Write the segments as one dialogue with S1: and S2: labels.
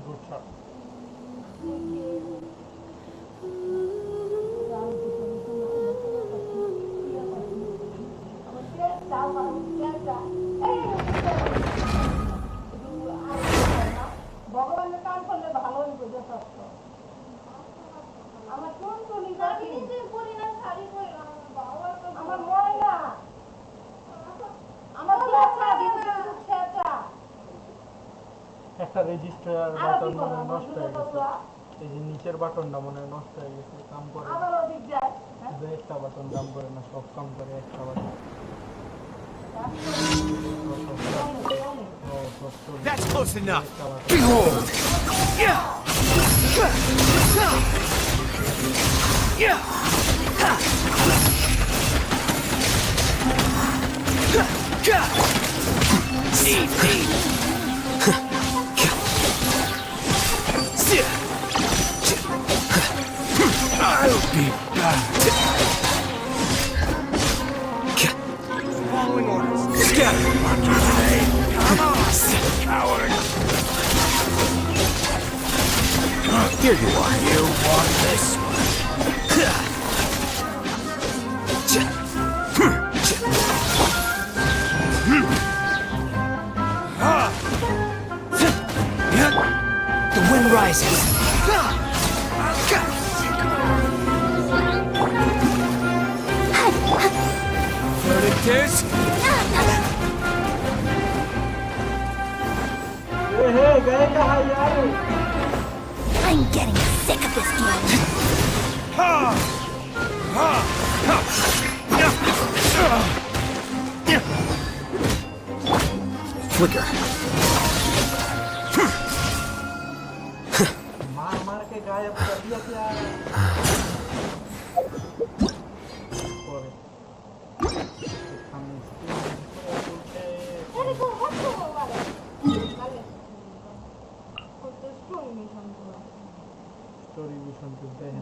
S1: Good shot. একটা register button মনে নষ্ট হয়ে গেছে এই যে নিচের বাটনটা মনে নষ্ট হয়ে গেছে কাম করে একটা বাটন কাম করে না সব কাম করে একটা button
S2: That's close enough. Behold. Yeah. Yeah. Need me. I'll be back. Following orders. Scatter. Come on, coward. Here you are. You want this one. The wind rises. Verdict is...
S3: I'm getting sick of this game.
S2: Flicker.
S1: मार के गायब कर दिया क्या story mission चलते हैं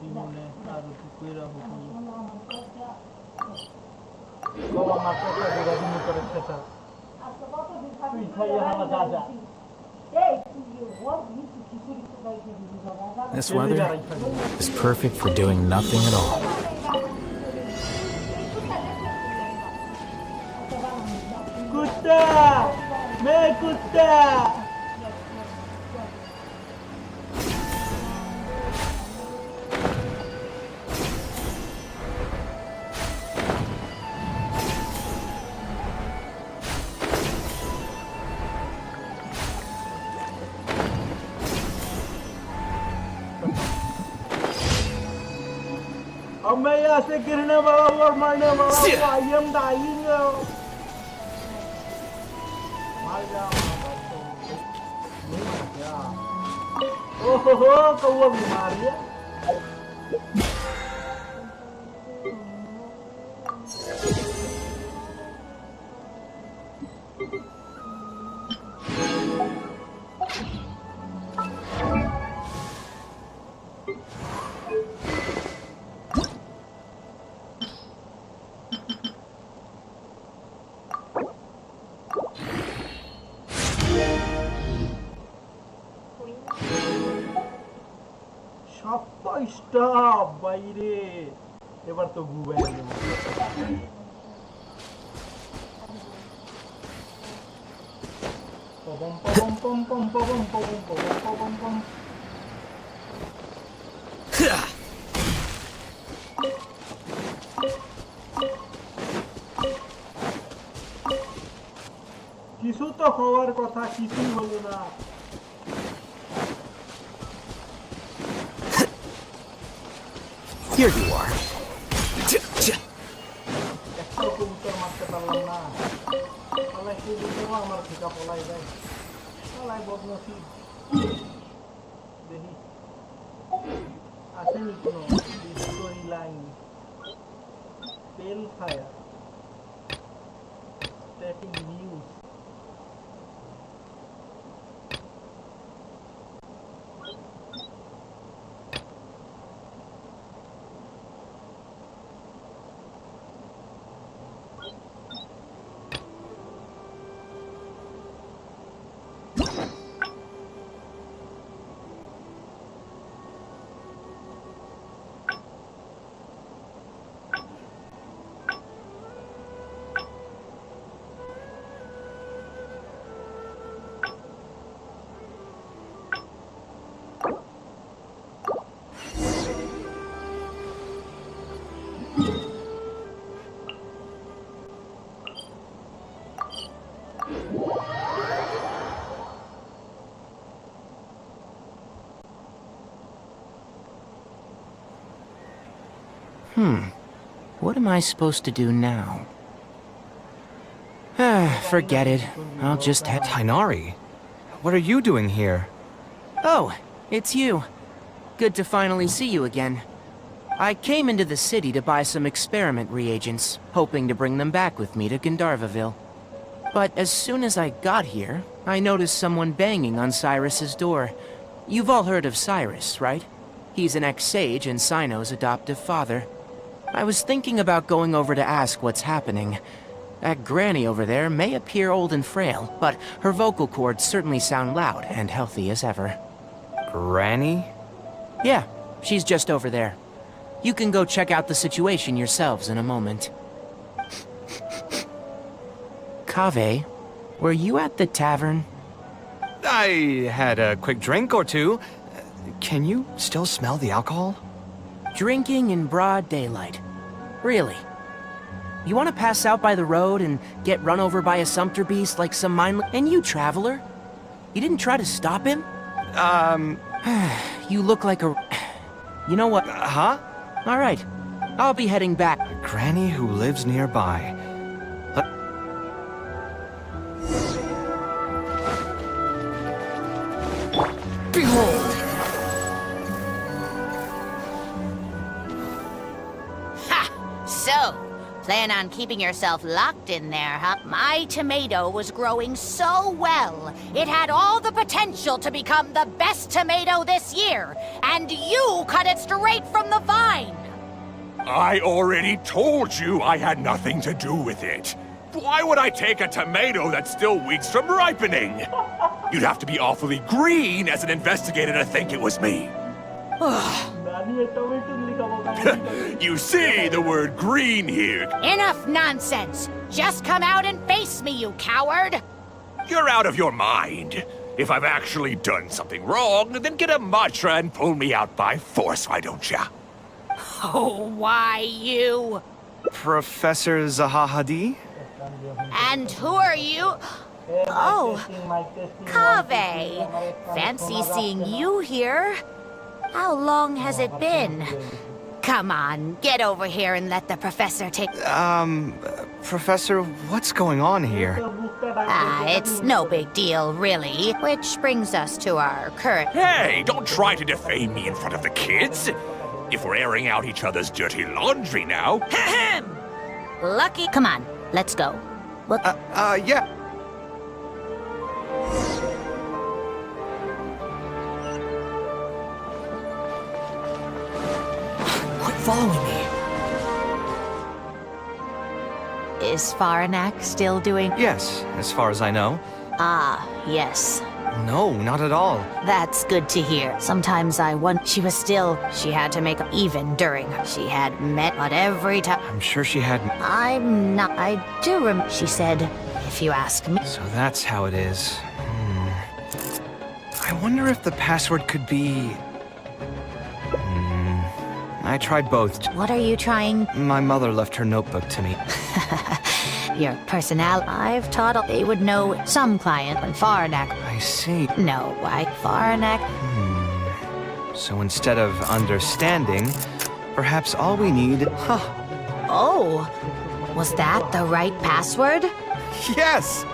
S1: दिनों आरुति कोई रहो बाबा माता का विरोधी में कर रखा था
S2: This weather is perfect for doing nothing at all.
S1: कुत्ता मैं कुत्ता अब मैं यहाँ से गिरने वाला हूँ और मरने वाला हूँ आई एम डाइंग ओहो कौवा बीमार है Stop বাইরে এবার তো গুবে গেল পম পম পম পম পম পম পম পম পম কিছু তো হওয়ার কথা কিছুই হলো না
S2: Here you are.
S1: Hellfire. Static views.
S4: What am I supposed to do now? Forget it. I'll just head...
S5: Tainari, what are you doing here?
S4: Oh, it's you. Good to finally see you again. I came into the city to buy some experiment reagents, hoping to bring them back with me to Gandharvaville. But as soon as I got here, I noticed someone banging on Cyrus's door. You've all heard of Cyrus, right? He's an ex-sage and Sino's adoptive father. I was thinking about going over to ask what's happening. That granny over there may appear old and frail, but her vocal cords certainly sound loud and healthy as ever.
S5: Granny?
S4: Yeah, she's just over there. You can go check out the situation yourselves in a moment. Kaveh, were you at the tavern?
S5: I had a quick drink or two. Can you still smell the alcohol?
S4: Drinking in broad daylight. Really? You want to pass out by the road and get run over by a sumpter beast like some mindless... And you, traveler? You didn't try to stop him? You look like a... You know what?
S5: Huh?
S4: All right. I'll be heading back.
S5: A granny who lives nearby. Behold!
S3: So, plan on keeping yourself locked in there, huh? My tomato was growing so well. It had all the potential to become the best tomato this year. And you cut it straight from the vine.
S6: I already told you I had nothing to do with it. Why would I take a tomato that's still weeks from ripening? You'd have to be awfully green as an investigator to think it was me. You see the word green here.
S3: Enough nonsense. Just come out and face me, you coward.
S6: You're out of your mind. If I've actually done something wrong, then get a mantra and pull me out by force, why don't ya?
S3: Oh, why you?
S5: Professor Zahahadi?
S3: And who are you? Oh, Kaveh. Fancy seeing you here. How long has it been? Come on, get over here and let the professor take...
S5: Professor, what's going on here?
S3: It's no big deal, really. Which brings us to our current...
S6: Hey, don't try to defame me in front of the kids. If we're airing out each other's dirty laundry now...
S3: Lucky... Come on, let's go. Look...
S5: Yeah.
S4: Quit following me.
S3: Is Faranak still doing...
S5: Yes, as far as I know.
S3: Ah, yes.
S5: No, not at all.
S3: That's good to hear. Sometimes I want... She had to make... Even during... She had met... But every time...
S5: I'm sure she had...
S3: I'm not... I do remember... She said, if you ask me...
S5: So that's how it is. I wonder if the password could be... I tried both.
S3: What are you trying...
S5: My mother left her notebook to me.
S3: Your personality... I've taught... They would know some client when Faranak...
S5: I see.
S3: No, why Faranak...
S5: So instead of understanding, perhaps all we need... Huh.
S3: Oh, was that the right password?
S5: Yes!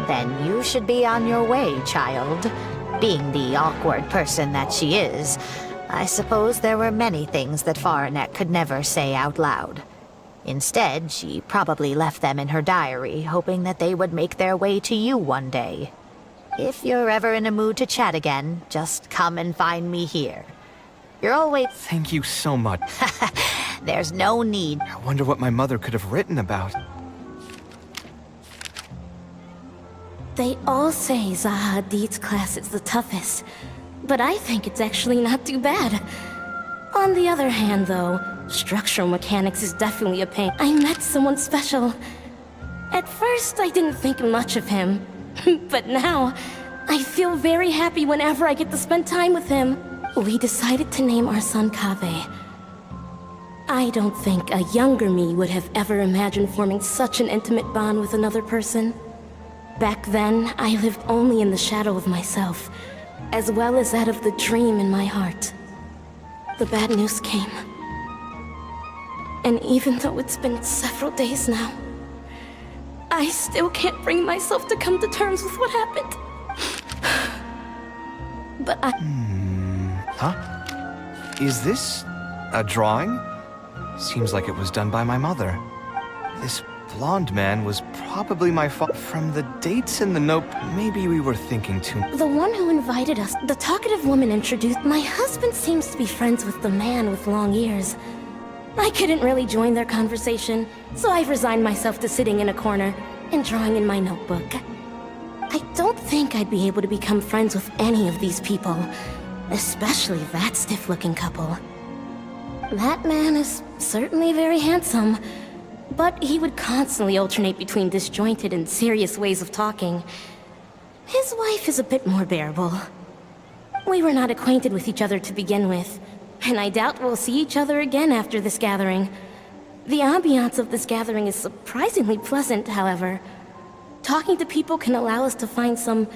S3: Then you should be on your way, child. Being the awkward person that she is, I suppose there were many things that Faranek could never say out loud. Instead, she probably left them in her diary, hoping that they would make their way to you one day. If you're ever in a mood to chat again, just come and find me here. You're always...
S5: Thank you so much.
S3: There's no need.
S5: I wonder what my mother could have written about.
S7: They all say Zaha Hadid's class is the toughest, but I think it's actually not too bad. On the other hand, though, structural mechanics is definitely a pain. I met someone special. At first, I didn't think much of him, but now, I feel very happy whenever I get to spend time with him. We decided to name our son Kaveh. I don't think a younger me would have ever imagined forming such an intimate bond with another person. Back then, I lived only in the shadow of myself, as well as that of the dream in my heart. The bad news came. And even though it's been several days now, I still can't bring myself to come to terms with what happened. But I...
S5: Huh? Is this a drawing? Seems like it was done by my mother. This blonde man was probably my father. From the dates in the note, maybe we were thinking too...
S7: The one who invited us, the talkative woman introduced... My husband seems to be friends with the man with long ears. I couldn't really join their conversation, so I've resigned myself to sitting in a corner and drawing in my notebook. I don't think I'd be able to become friends with any of these people, especially that stiff-looking couple. That man is certainly very handsome, but he would constantly alternate between disjointed and serious ways of talking. His wife is a bit more bearable. We were not acquainted with each other to begin with, and I doubt we'll see each other again after this gathering. The ambiance of this gathering is surprisingly pleasant, however. Talking to people can allow us to find some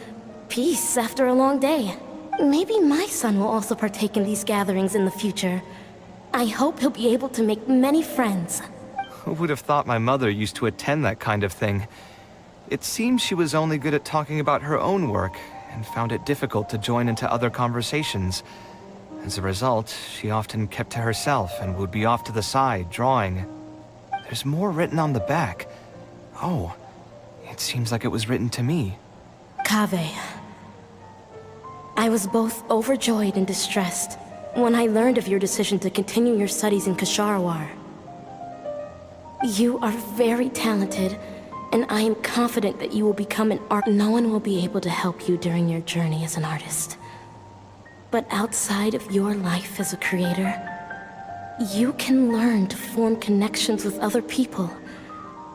S7: peace after a long day. Maybe my son will also partake in these gatherings in the future. I hope he'll be able to make many friends.
S5: Who would have thought my mother used to attend that kind of thing? It seems she was only good at talking about her own work, and found it difficult to join into other conversations. As a result, she often kept to herself and would be off to the side, drawing. There's more written on the back. Oh, it seems like it was written to me.
S7: Kaveh. I was both overjoyed and distressed when I learned of your decision to continue your studies in Kasharawar. You are very talented, and I am confident that you will become an artist. No one will be able to help you during your journey as an artist. But outside of your life as a creator, you can learn to form connections with other people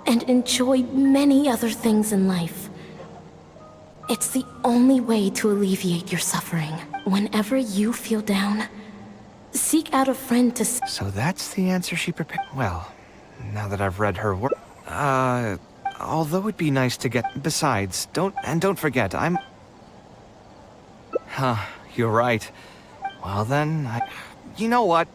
S7: and enjoy many other things in life. It's the only way to alleviate your suffering. Whenever you feel down, seek out a friend to...
S5: So that's the answer she prepared. Well, now that I've read her work... although it'd be nice to get... Besides, don't forget, I'm... Huh, you're right. Well then, you know what,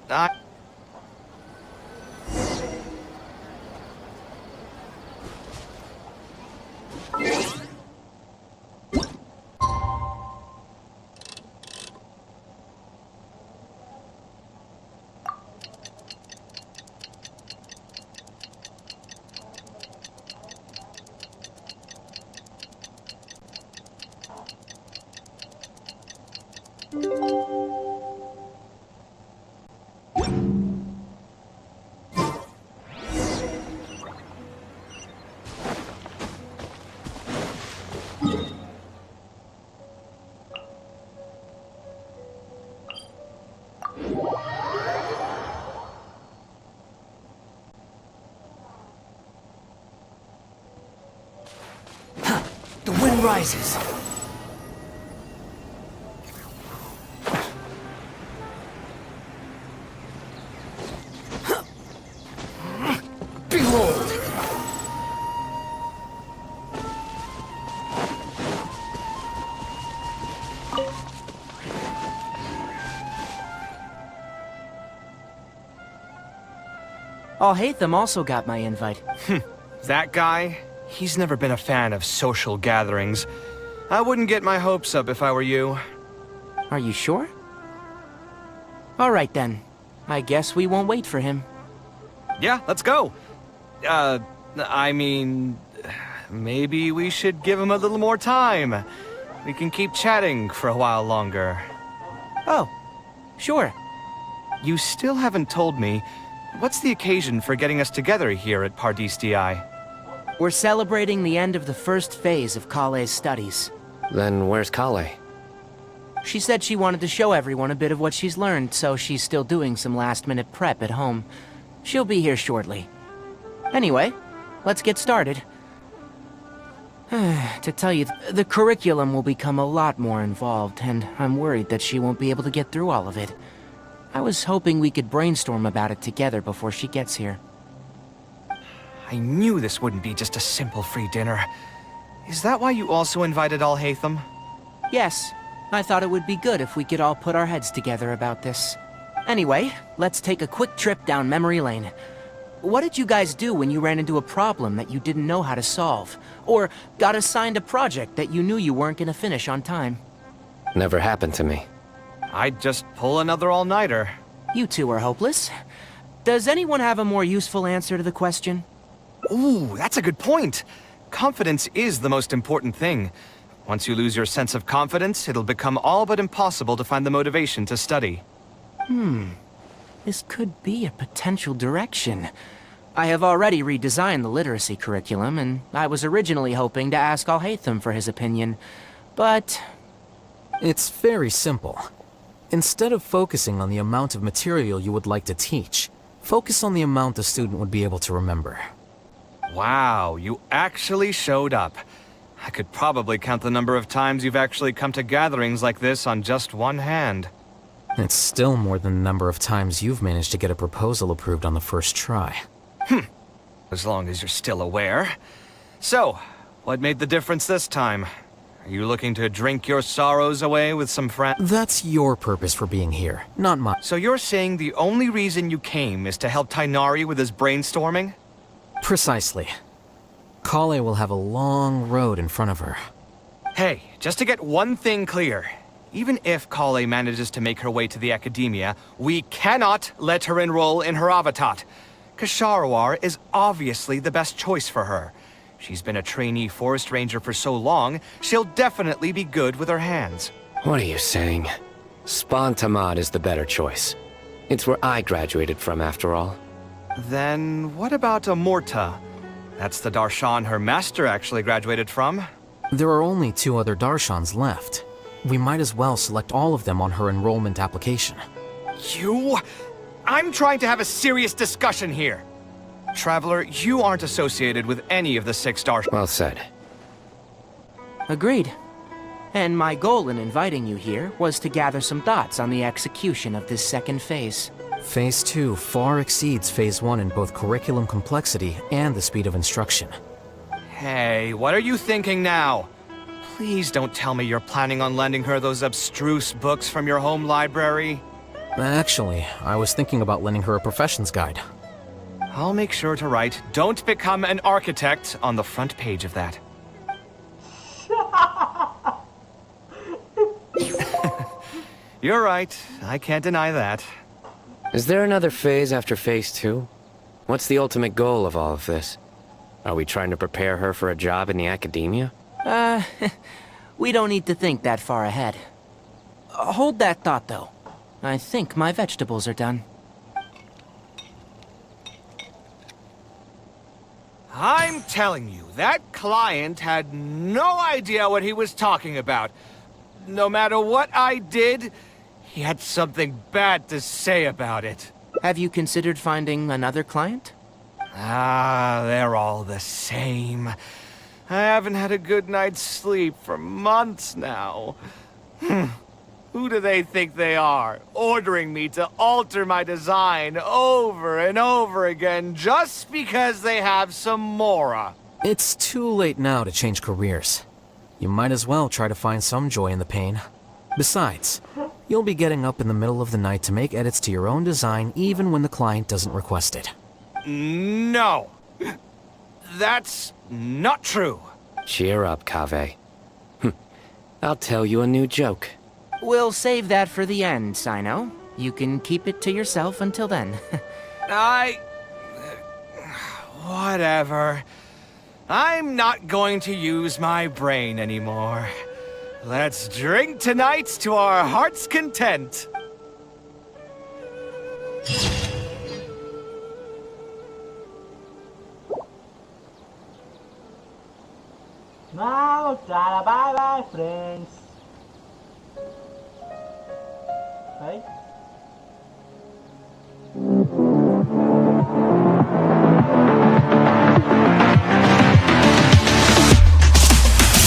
S4: The wind rises. Behold! Al-Haytham also got my invite.
S5: that guy? He's never been a fan of social gatherings. I wouldn't get my hopes up if I were you.
S4: Are you sure? All right then. I guess we won't wait for him.
S5: Yeah, let's go. I mean, maybe we should give him a little more time. We can keep chatting for a while longer.
S4: Oh, sure.
S5: You still haven't told me, what's the occasion for getting us together here at Pardistii?
S4: We're celebrating the end of the first phase of Kale's studies.
S8: Then where's Kale?
S4: She said she wanted to show everyone a bit of what she's learned, so she's still doing some last-minute prep at home. She'll be here shortly. Anyway, let's get started. To tell you, the curriculum will become a lot more involved, and I'm worried that she won't be able to get through all of it. I was hoping we could brainstorm about it together before she gets here.
S5: I knew this wouldn't be just a simple free dinner. Is that why you also invited Al-Haytham?
S4: Yes, I thought it would be good if we could all put our heads together about this. Anyway, let's take a quick trip down memory lane. What did you guys do when you ran into a problem that you didn't know how to solve? Or got assigned a project that you knew you weren't gonna finish on time?
S8: Never happened to me.
S5: I'd just pull another all-nighter.
S4: You two are hopeless. Does anyone have a more useful answer to the question?
S5: Ooh, that's a good point. Confidence is the most important thing. Once you lose your sense of confidence, it'll become all but impossible to find the motivation to study.
S4: This could be a potential direction. I have already redesigned the literacy curriculum, and I was originally hoping to ask Al-Haytham for his opinion, but...
S2: It's very simple. Instead of focusing on the amount of material you would like to teach, focus on the amount the student would be able to remember.
S5: Wow, you actually showed up. I could probably count the number of times you've actually come to gatherings like this on just one hand.
S2: It's still more than the number of times you've managed to get a proposal approved on the first try.
S5: As long as you're still aware. So, what made the difference this time? Are you looking to drink your sorrows away with some friends?
S2: That's your purpose for being here, not mine.
S5: So you're saying the only reason you came is to help Tainari with his brainstorming?
S2: Precisely. Kale will have a long road in front of her.
S5: Hey, just to get one thing clear. Even if Kale manages to make her way to the academia, we cannot let her enroll in her avatat. Kasharawar is obviously the best choice for her. She's been a trainee forest ranger for so long, she'll definitely be good with her hands.
S8: What are you saying? Spontamad is the better choice. It's where I graduated from, after all.
S5: Then what about Amorta? That's the Darshan her master actually graduated from.
S2: There are only 2 other Darshans left. We might as well select all of them on her enrollment application.
S5: I'm trying to have a serious discussion here. Traveler, you aren't associated with any of the 6 Darshans.
S8: Well said.
S4: Agreed. And my goal in inviting you here was to gather some thoughts on the execution of this second phase.
S2: Phase 2 far exceeds Phase 1 in both curriculum complexity and the speed of instruction.
S5: Hey, what are you thinking now? Please don't tell me you're planning on lending her those abstruse books from your home library.
S2: Actually, I was thinking about lending her a professions guide.
S5: I'll make sure to write, "Don't become an architect" on the front page of that. You're right, I can't deny that.
S8: Is there another phase after Phase 2? What's the ultimate goal of all of this? Are we trying to prepare her for a job in the academia?
S4: We don't need to think that far ahead. Hold that thought, though. I think my vegetables are done.
S5: I'm telling you, that client had no idea what he was talking about. No matter what I did, he had something bad to say about it.
S4: Have you considered finding another client?
S5: They're all the same. I haven't had a good night's sleep for months now. Who do they think they are, ordering me to alter my design over and over again just because they have some mora?
S2: It's too late now to change careers. You might as well try to find some joy in the pain. Besides, you'll be getting up in the middle of the night to make edits to your own design even when the client doesn't request it.
S5: No. That's not true.
S8: Cheer up, Kaveh. I'll tell you a new joke.
S4: We'll save that for the end, Sino. You can keep it to yourself until then.
S5: Whatever. I'm not going to use my brain anymore. Let's drink tonight to our heart's content.
S1: Now, bye bye friends. Right?